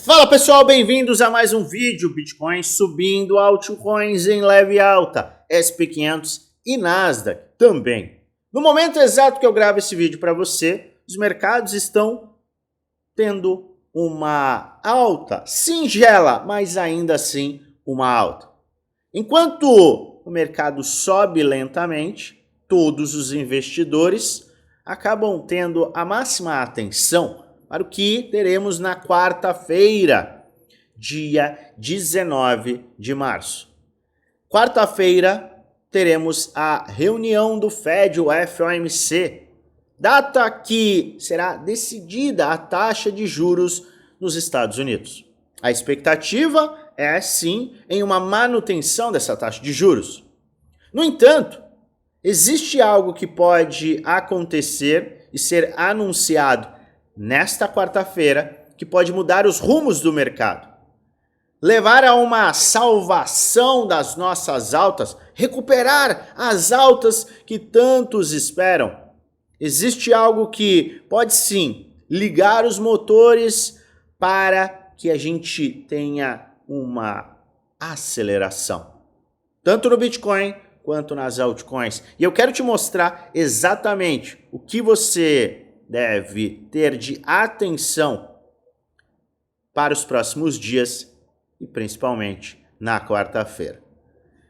Fala pessoal, bem-vindos a mais um vídeo. Bitcoin subindo, altcoins em leve alta, SP500 e Nasdaq também. No momento exato que eu gravo esse vídeo para você, os mercados estão tendo uma alta singela, mas ainda assim uma alta. Enquanto o mercado sobe lentamente, todos os investidores acabam tendo a máxima atenção para o que teremos na quarta-feira, dia 19 de março. Quarta-feira teremos a reunião do Fed, o FOMC, data que será decidida a taxa de juros nos Estados Unidos. A expectativa é, sim, em uma manutenção dessa taxa de juros. No entanto, existe algo que pode acontecer e ser anunciado nesta quarta-feira que pode mudar os rumos do mercado, levar a uma salvação das nossas altas, recuperar as altas que tantos esperam. Existe algo que pode sim ligar os motores para que a gente tenha uma aceleração, tanto no Bitcoin quanto nas altcoins. E eu quero te mostrar exatamente o que você deve ter de atenção para os próximos dias e principalmente na quarta-feira.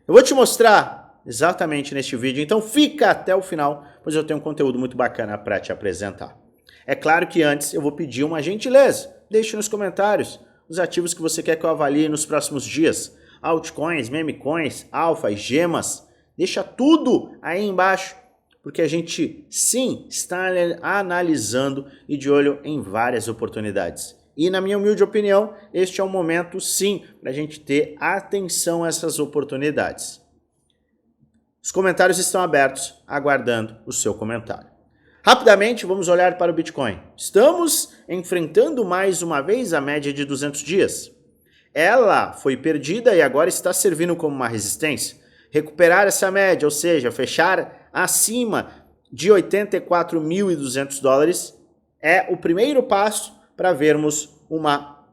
Eu vou te mostrar exatamente neste vídeo, então fica até o final, pois eu tenho um conteúdo muito bacana para te apresentar. É claro que antes eu vou pedir uma gentileza, deixe nos comentários os ativos que você quer que eu avalie nos próximos dias, altcoins, memecoins, alfa, gemas, deixa tudo aí embaixo, porque a gente, sim, está analisando e de olho em várias oportunidades. E, na minha humilde opinião, este é o momento, sim, para a gente ter atenção a essas oportunidades. Os comentários estão abertos, aguardando o seu comentário. Rapidamente, vamos olhar para o Bitcoin. Estamos enfrentando mais uma vez a média de 200 dias. Ela foi perdida e agora está servindo como uma resistência. Recuperar essa média, ou seja, fechar acima de 84.200 dólares é o primeiro passo para vermos uma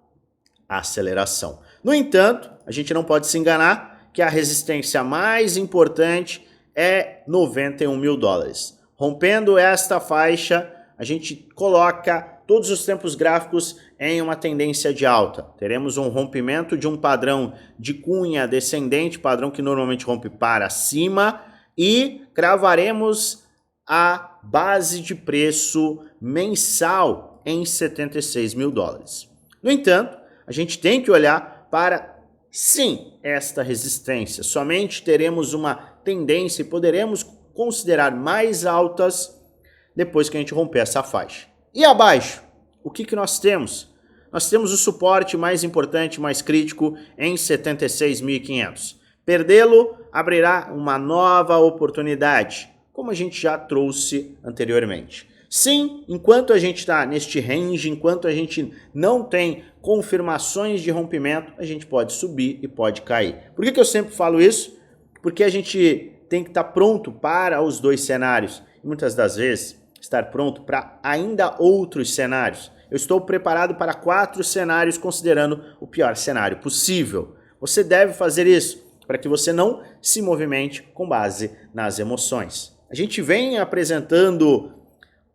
aceleração. No entanto, a gente não pode se enganar que a resistência mais importante é 91 mil dólares. Rompendo esta faixa, a gente coloca todos os tempos gráficos em uma tendência de alta. Teremos um rompimento de um padrão de cunha descendente, padrão que normalmente rompe para cima, e cravaremos a base de preço mensal em 76 mil dólares. No entanto, a gente tem que olhar para, sim, esta resistência. Somente teremos uma tendência e poderemos considerar mais altas depois que a gente romper essa faixa. E abaixo, o que nós temos? Nós temos o suporte mais importante, mais crítico em 76.500. Perdê-lo abrirá uma nova oportunidade, como a gente já trouxe anteriormente. Sim, enquanto a gente está neste range, enquanto a gente não tem confirmações de rompimento, a gente pode subir e pode cair. Por que eu sempre falo isso? Porque a gente tem que estar pronto para os dois cenários. E muitas das vezes, estar pronto para ainda outros cenários. Eu estou preparado para 4 cenários, considerando o pior cenário possível. Você deve fazer isso para que você não se movimente com base nas emoções. A gente vem apresentando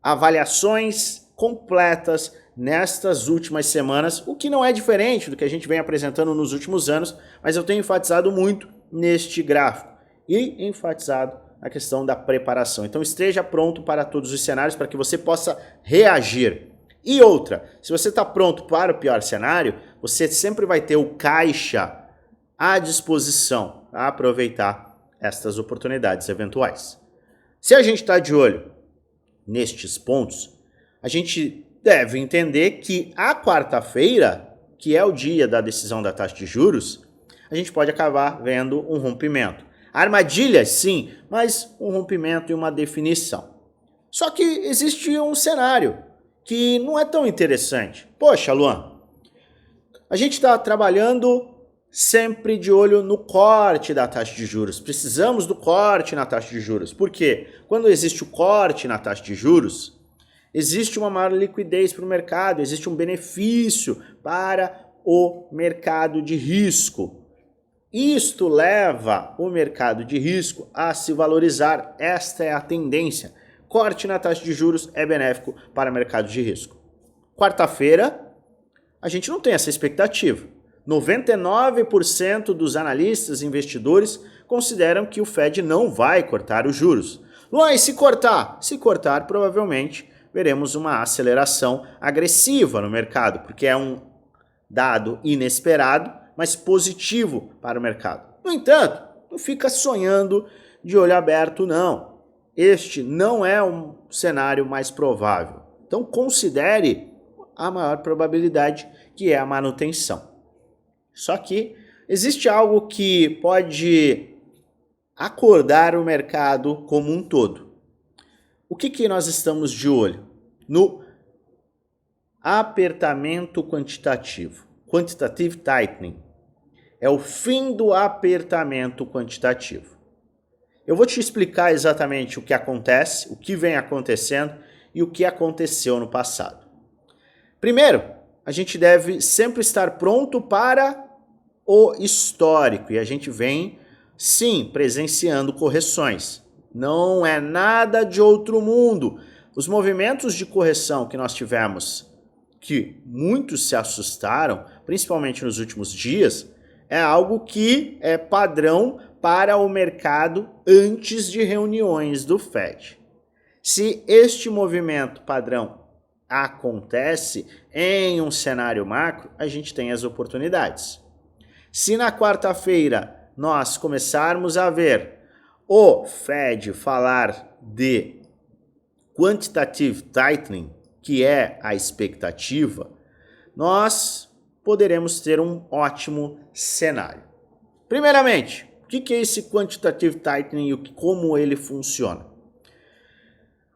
avaliações completas nestas últimas semanas, o que não é diferente do que a gente vem apresentando nos últimos anos, mas eu tenho enfatizado muito neste gráfico e enfatizado a questão da preparação. Então esteja pronto para todos os cenários para que você possa reagir. E outra, se você está pronto para o pior cenário, você sempre vai ter o caixa à disposição a aproveitar estas oportunidades eventuais. Se a gente está de olho nestes pontos, a gente deve entender que a quarta-feira, que é o dia da decisão da taxa de juros, a gente pode acabar vendo um rompimento. Armadilhas, sim, mas um rompimento e uma definição. Só que existe um cenário que não é tão interessante. Poxa, Luan, a gente está trabalhando sempre de olho no corte da taxa de juros. Precisamos do corte na taxa de juros. Por quê? Quando existe o corte na taxa de juros, existe uma maior liquidez para o mercado, existe um benefício para o mercado de risco. Isto leva o mercado de risco a se valorizar. Esta é a tendência. Corte na taxa de juros é benéfico para o mercado de risco. Quarta-feira, a gente não tem essa expectativa. 99% dos analistas e investidores consideram que o Fed não vai cortar os juros. Luan, e se cortar? Se cortar, provavelmente veremos uma aceleração agressiva no mercado, porque é um dado inesperado, mas positivo para o mercado. No entanto, não fica sonhando de olho aberto, não. Este não é um cenário mais provável. Então considere a maior probabilidade, que é a manutenção. Só que existe algo que pode acordar o mercado como um todo. O que nós estamos de olho? No apertamento quantitativo. Quantitative tightening. É o fim do apertamento quantitativo. Eu vou te explicar exatamente o que acontece, o que vem acontecendo e o que aconteceu no passado. Primeiro, a gente deve sempre estar pronto para o histórico e a gente vem, sim, presenciando correções. Não é nada de outro mundo. Os movimentos de correção que nós tivemos, que muitos se assustaram, principalmente nos últimos dias, é algo que é padrão para o mercado antes de reuniões do Fed. Se este movimento padrão acontece em um cenário macro, a gente tem as oportunidades. Se na quarta-feira nós começarmos a ver o Fed falar de quantitative tightening, que é a expectativa, nós poderemos ter um ótimo cenário. Primeiramente, o que é esse quantitative tightening e como ele funciona?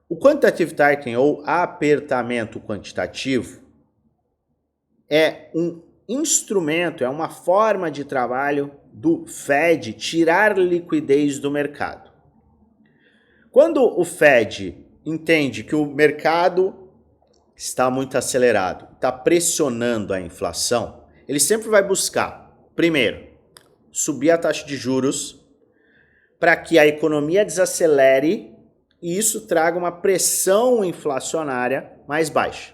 O quantitative tightening, ou apertamento quantitativo, é um instrumento, é uma forma de trabalho do Fed tirar liquidez do mercado. Quando o Fed entende que o mercado está muito acelerado, está pressionando a inflação, ele sempre vai buscar, primeiro, subir a taxa de juros para que a economia desacelere e isso traga uma pressão inflacionária mais baixa.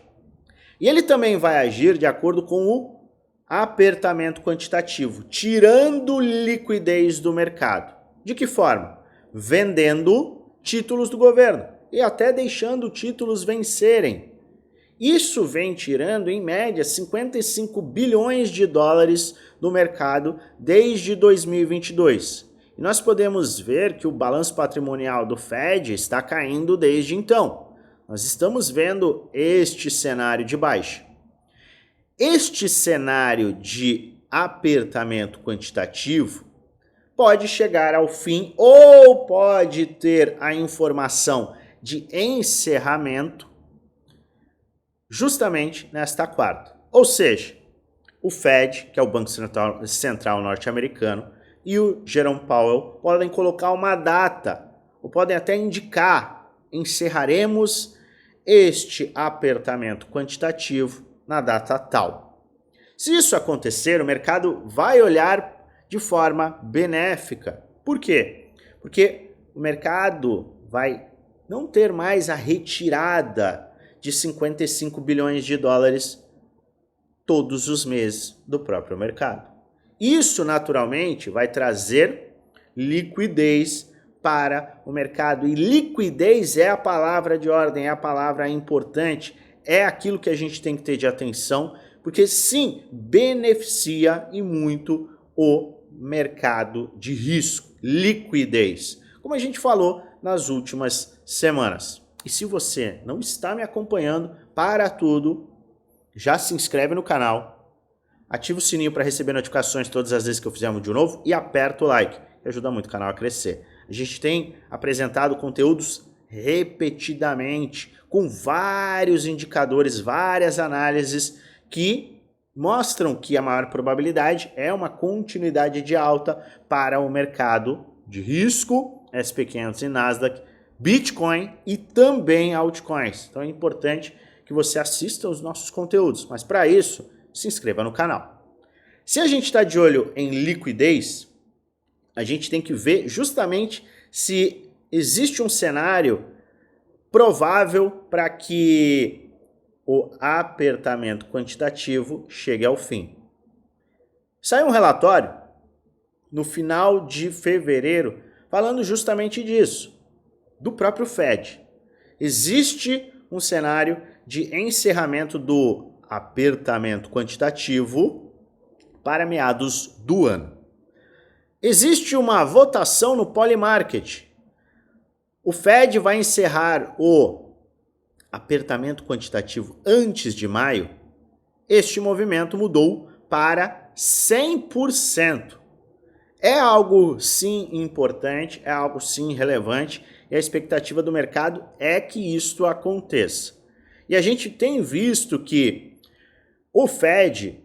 E ele também vai agir de acordo com o apertamento quantitativo, tirando liquidez do mercado. De que forma? Vendendo títulos do governo e até deixando títulos vencerem. Isso vem tirando, em média, 55 bilhões de dólares do mercado desde 2022. E nós podemos ver que o balanço patrimonial do Fed está caindo desde então. Nós estamos vendo este cenário de baixa. Este cenário de apertamento quantitativo pode chegar ao fim ou pode ter a informação de encerramento justamente nesta quarta. Ou seja, o Fed, que é o Banco Central norte-americano, e o Jerome Powell podem colocar uma data, ou podem até indicar, encerraremos este apertamento quantitativo na data tal. Se isso acontecer, o mercado vai olhar de forma benéfica. Por quê? Porque o mercado vai não ter mais a retirada de 55 bilhões de dólares todos os meses do próprio mercado. Isso, naturalmente, vai trazer liquidez para o mercado. E liquidez é a palavra de ordem, é a palavra importante, é aquilo que a gente tem que ter de atenção, porque sim, beneficia e muito o mercado de risco, liquidez, como a gente falou nas últimas semanas. E se você não está me acompanhando, para tudo, já se inscreve no canal, ativa o sininho para receber notificações todas as vezes que eu fizer um vídeo novo e aperta o like, que ajuda muito o canal a crescer. A gente tem apresentado conteúdos repetidamente, com vários indicadores, várias análises que mostram que a maior probabilidade é uma continuidade de alta para o mercado de risco, SP500 e Nasdaq, Bitcoin e também altcoins. Então é importante que você assista aos nossos conteúdos, mas para isso, se inscreva no canal. Se a gente está de olho em liquidez, a gente tem que ver justamente se existe um cenário provável para que o apertamento quantitativo chegue ao fim. Saiu um relatório no final de fevereiro falando justamente disso, do próprio Fed. Existe um cenário de encerramento do apertamento quantitativo para meados do ano. Existe uma votação no Polymarket. O Fed vai encerrar o apertamento quantitativo antes de maio. Este movimento mudou para 100%. É algo sim importante, é algo sim relevante e a expectativa do mercado é que isto aconteça. E a gente tem visto que o Fed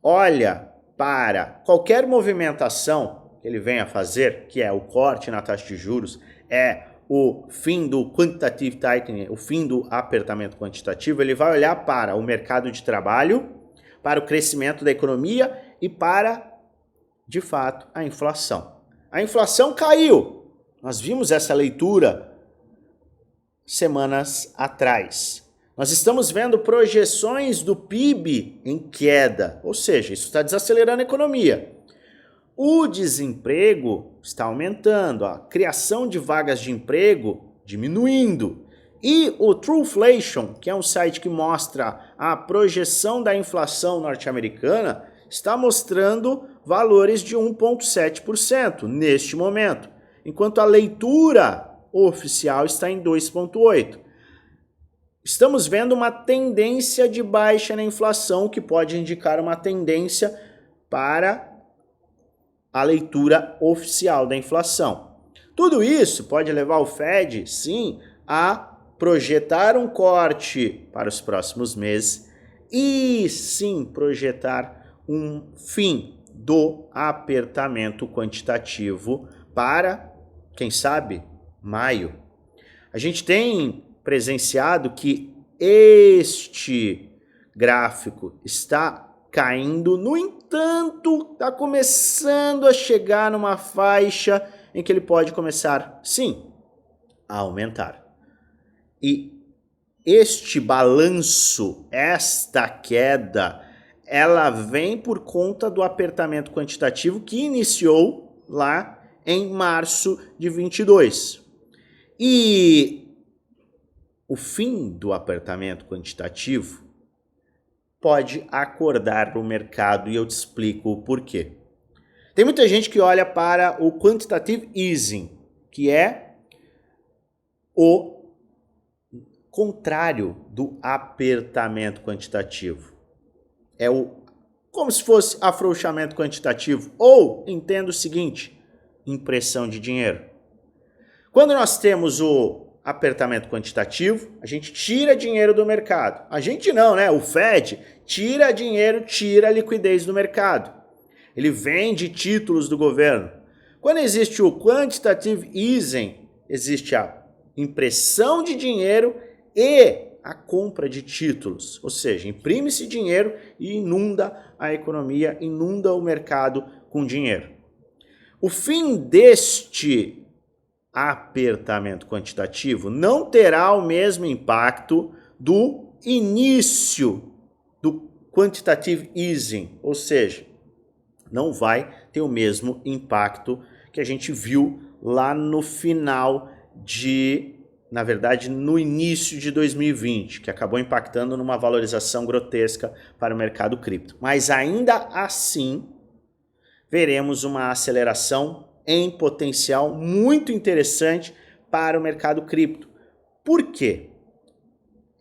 olha para qualquer movimentação que ele venha a fazer, que é o corte na taxa de juros, é o fim do quantitative tightening, o fim do apertamento quantitativo, ele vai olhar para o mercado de trabalho, para o crescimento da economia e para, de fato, a inflação. A inflação caiu. Nós vimos essa leitura semanas atrás. Nós estamos vendo projeções do PIB em queda, ou seja, isso está desacelerando a economia. O desemprego está aumentando, a criação de vagas de emprego diminuindo. E o Truflation, que é um site que mostra a projeção da inflação norte-americana, está mostrando valores de 1,7% neste momento, enquanto a leitura oficial está em 2,8%. Estamos vendo uma tendência de baixa na inflação, que pode indicar uma tendência para a leitura oficial da inflação. Tudo isso pode levar o Fed, sim, a projetar um corte para os próximos meses e, sim, projetar um fim do apertamento quantitativo para, quem sabe, maio. A gente tem presenciado que este gráfico está caindo, no entanto, está começando a chegar numa faixa em que ele pode começar, sim, a aumentar. E este balanço, esta queda, ela vem por conta do apertamento quantitativo que iniciou lá em março de 22. E o fim do apertamento quantitativo pode acordar o mercado e eu te explico o porquê. Tem muita gente que olha para o quantitative easing, que é o contrário do apertamento quantitativo. É como se fosse afrouxamento quantitativo, ou entenda o seguinte, impressão de dinheiro. Quando nós temos o apertamento quantitativo, a gente tira dinheiro do mercado. A gente não, né? O Fed tira dinheiro, tira a liquidez do mercado. Ele vende títulos do governo. Quando existe o quantitative easing, existe a impressão de dinheiro e a compra de títulos. Ou seja, imprime-se dinheiro e inunda a economia, inunda o mercado com dinheiro. O fim deste apertamento quantitativo não terá o mesmo impacto do início do quantitative easing, ou seja, não vai ter o mesmo impacto que a gente viu lá no final na verdade, no início de 2020, que acabou impactando numa valorização grotesca para o mercado cripto. Mas ainda assim, veremos uma aceleração em potencial muito interessante para o mercado cripto. Por quê?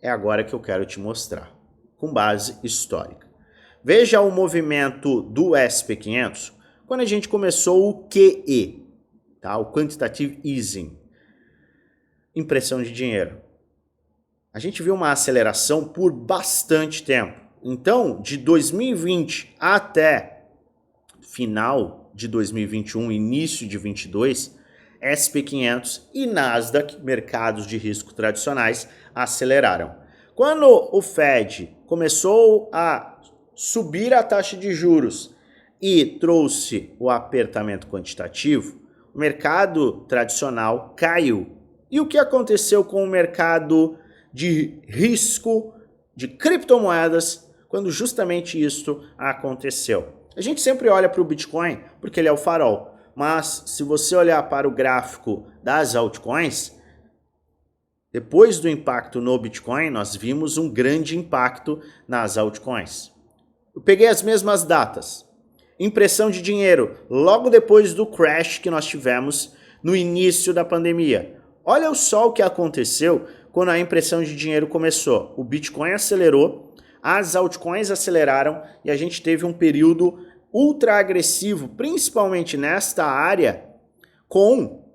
É agora que eu quero te mostrar, com base histórica. Veja o movimento do SP500 quando a gente começou o QE, tá? O Quantitative Easing, impressão de dinheiro. A gente viu uma aceleração por bastante tempo. Então, de 2020 até final de 2021, início de 22, SP500 e Nasdaq, mercados de risco tradicionais, aceleraram. Quando o Fed começou a subir a taxa de juros e trouxe o apertamento quantitativo, o mercado tradicional caiu. E o que aconteceu com o mercado de risco de criptomoedas quando justamente isso aconteceu? A gente sempre olha para o Bitcoin porque ele é o farol, mas se você olhar para o gráfico das altcoins, depois do impacto no Bitcoin, nós vimos um grande impacto nas altcoins. Eu peguei as mesmas datas. Impressão de dinheiro logo depois do crash que nós tivemos no início da pandemia. Olha só o que aconteceu quando a impressão de dinheiro começou. O Bitcoin acelerou, as altcoins aceleraram e a gente teve um período ultra agressivo, principalmente nesta área, com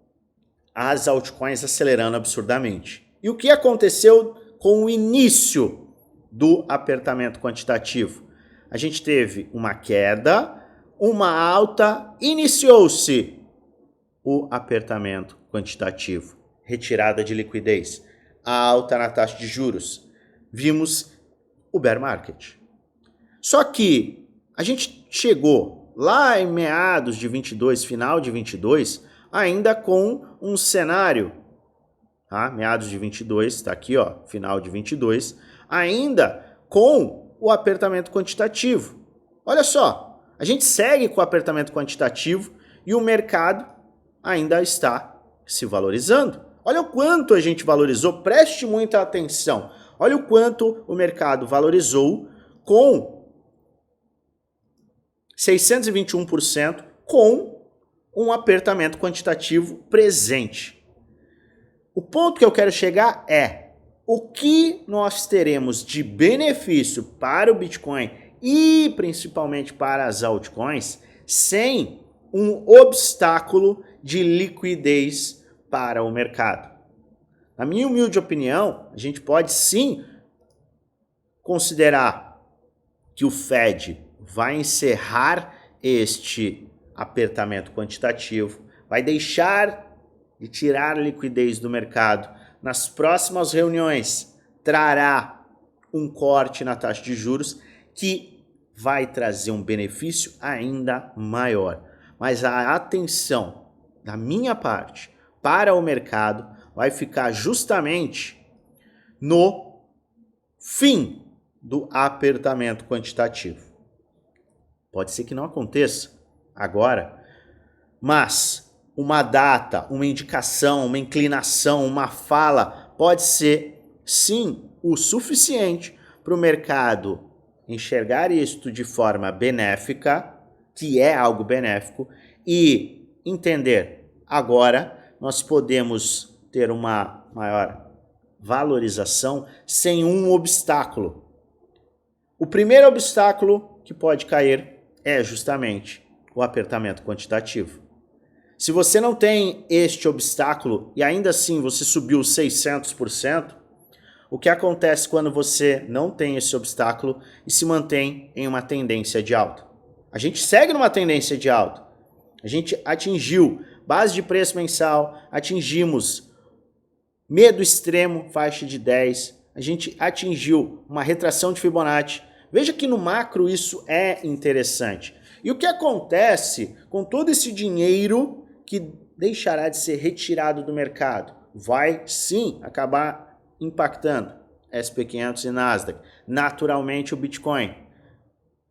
as altcoins acelerando absurdamente. E o que aconteceu com o início do apertamento quantitativo? A gente teve uma queda, uma alta, iniciou-se o apertamento quantitativo, retirada de liquidez, alta na taxa de juros. Vimos o bear market. Só que a gente chegou lá em meados de 22, final de 22, ainda com um cenário, tá? Meados de 22, está aqui, ó, final de 22, ainda com o apertamento quantitativo. Olha só, a gente segue com o apertamento quantitativo e o mercado ainda está se valorizando. Olha o quanto a gente valorizou, preste muita atenção. Olha o quanto o mercado valorizou com 621% com um apertamento quantitativo presente. O ponto que eu quero chegar é o que nós teremos de benefício para o Bitcoin e principalmente para as altcoins sem um obstáculo de liquidez para o mercado. Na minha humilde opinião, a gente pode sim considerar que o Fed vai encerrar este apertamento quantitativo, vai deixar de tirar liquidez do mercado. Nas próximas reuniões, trará um corte na taxa de juros que vai trazer um benefício ainda maior. Mas a atenção da minha parte para o mercado vai ficar justamente no fim do apertamento quantitativo. Pode ser que não aconteça agora, mas uma data, uma indicação, uma inclinação, uma fala pode ser sim o suficiente para o mercado enxergar isto de forma benéfica, que é algo benéfico, e entender agora nós podemos ter uma maior valorização sem um obstáculo. O primeiro obstáculo que pode cair é justamente o apertamento quantitativo. Se você não tem este obstáculo e ainda assim você subiu 600%, o que acontece quando você não tem esse obstáculo e se mantém em uma tendência de alta? A gente segue numa tendência de alta. A gente atingiu base de preço mensal, atingimos medo extremo, faixa de 10, a gente atingiu uma retração de Fibonacci. Veja que no macro isso é interessante. E o que acontece com todo esse dinheiro que deixará de ser retirado do mercado? Vai sim acabar impactando SP500 e Nasdaq, naturalmente o Bitcoin.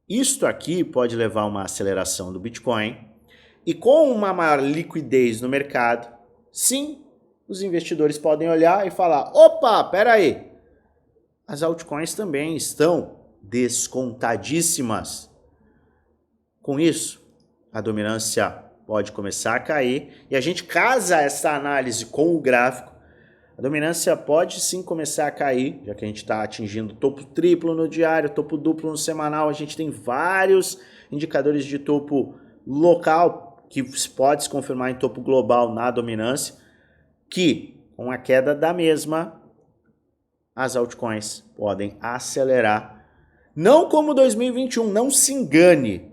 Isto aqui pode levar a uma aceleração do Bitcoin e com uma maior liquidez no mercado, sim, os investidores podem olhar e falar, opa, peraí, as altcoins também estão descontadíssimas. Com isso, a dominância pode começar a cair e a gente casa essa análise com o gráfico. A dominância pode sim começar a cair, já que a gente está atingindo topo triplo no diário, topo duplo no semanal. A gente tem vários indicadores de topo local que pode se confirmar em topo global na dominância, que com a queda da mesma, as altcoins podem acelerar. Não como 2021, não se engane.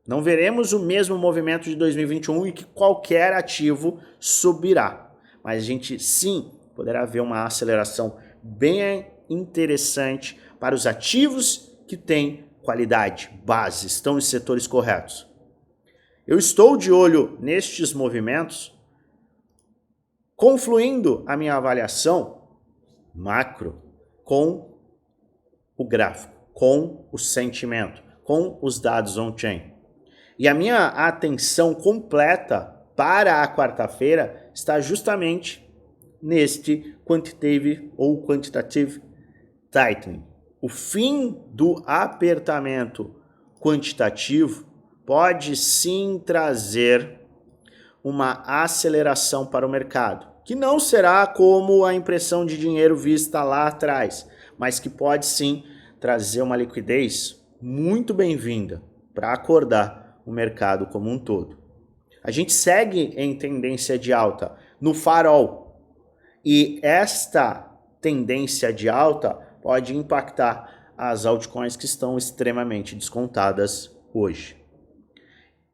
Não veremos o mesmo movimento de 2021 e que qualquer ativo subirá. Mas a gente sim poderá ver uma aceleração bem interessante para os ativos que têm qualidade, base, estão nos setores corretos. Eu estou de olho nestes movimentos, confluindo a minha avaliação macro com o gráfico, com o sentimento, com os dados on-chain. E a minha atenção completa para a quarta-feira está justamente neste quantitative ou quantitative tightening. O fim do apertamento quantitativo pode sim trazer uma aceleração para o mercado, que não será como a impressão de dinheiro vista lá atrás, mas que pode sim trazer uma liquidez muito bem-vinda para acordar o mercado como um todo. A gente segue em tendência de alta no farol e esta tendência de alta pode impactar as altcoins que estão extremamente descontadas hoje.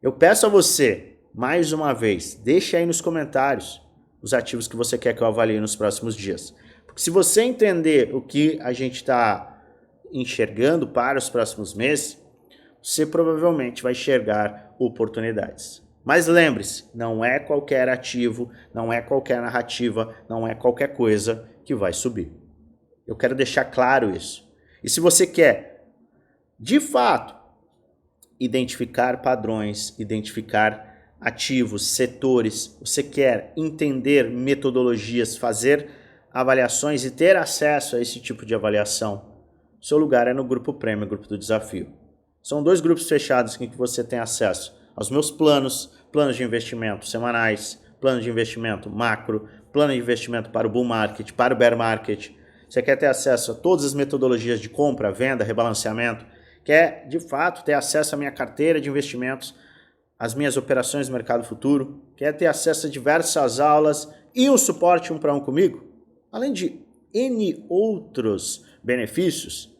Eu peço a você, mais uma vez, deixe aí nos comentários os ativos que você quer que eu avalie nos próximos dias. Porque se você entender o que a gente está enxergando para os próximos meses, você provavelmente vai enxergar oportunidades. Mas lembre-se, não é qualquer ativo, não é qualquer narrativa, não é qualquer coisa que vai subir. Eu quero deixar claro isso. E se você quer, de fato, identificar padrões, identificar ativos, setores, você quer entender metodologias, fazer avaliações e ter acesso a esse tipo de avaliação, seu lugar é no Grupo Premium, Grupo do Desafio. São 2 grupos fechados em que você tem acesso aos meus planos de investimento semanais, plano de investimento macro, plano de investimento para o bull market, para o bear market. Você quer ter acesso a todas as metodologias de compra, venda, rebalanceamento, quer de fato ter acesso à minha carteira de investimentos, às minhas operações no mercado futuro, quer ter acesso a diversas aulas e um suporte 1-1 comigo, além de N outros benefícios,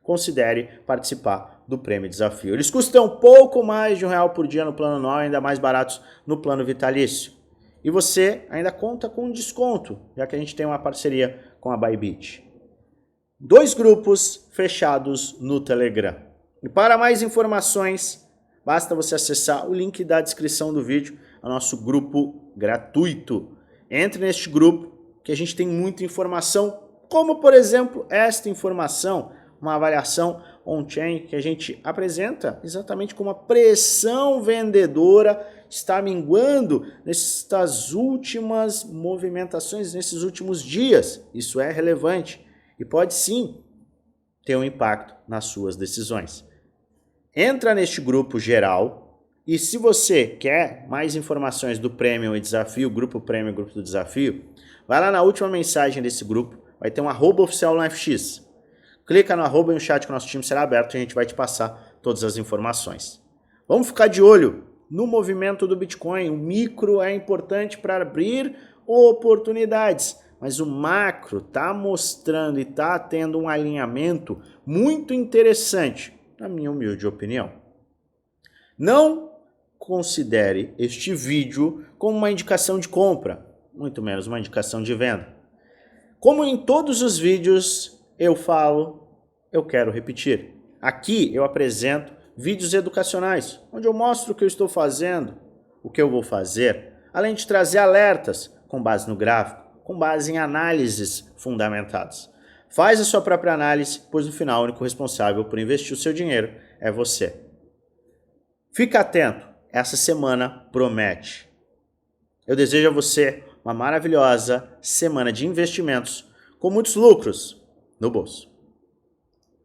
considere participar do Prêmio Desafio. Eles custam pouco mais de R$1 por dia no plano anual, ainda mais baratos no plano vitalício. E você ainda conta com um desconto, já que a gente tem uma parceria com a Bybit. 2 grupos fechados no Telegram. E para mais informações, basta você acessar o link da descrição do vídeo, ao nosso grupo gratuito. Entre neste grupo que a gente tem muita informação, como por exemplo esta informação, uma avaliação on-chain que a gente apresenta exatamente como a pressão vendedora está minguando nestas últimas movimentações, nesses últimos dias. Isso é relevante e pode sim ter um impacto nas suas decisões. Entra neste grupo geral e se você quer mais informações do Premium e Desafio, Grupo Premium, Grupo do Desafio, vai lá na última mensagem desse grupo, vai ter um @oficial LifeX. Clica no @ e o chat que o nosso time será aberto e a gente vai te passar todas as informações. Vamos ficar de olho no movimento do Bitcoin. O micro é importante para abrir oportunidades, mas o macro está mostrando e está tendo um alinhamento muito interessante, na minha humilde opinião. Não considere este vídeo como uma indicação de compra, muito menos uma indicação de venda. Como em todos os vídeos eu falo, eu quero repetir. Aqui eu apresento vídeos educacionais, onde eu mostro o que eu estou fazendo, o que eu vou fazer, além de trazer alertas com base no gráfico, com base em análises fundamentadas. Faz a sua própria análise, pois no final o único responsável por investir o seu dinheiro é você. Fica atento, essa semana promete. Eu desejo a você uma maravilhosa semana de investimentos com muitos lucros no bolso.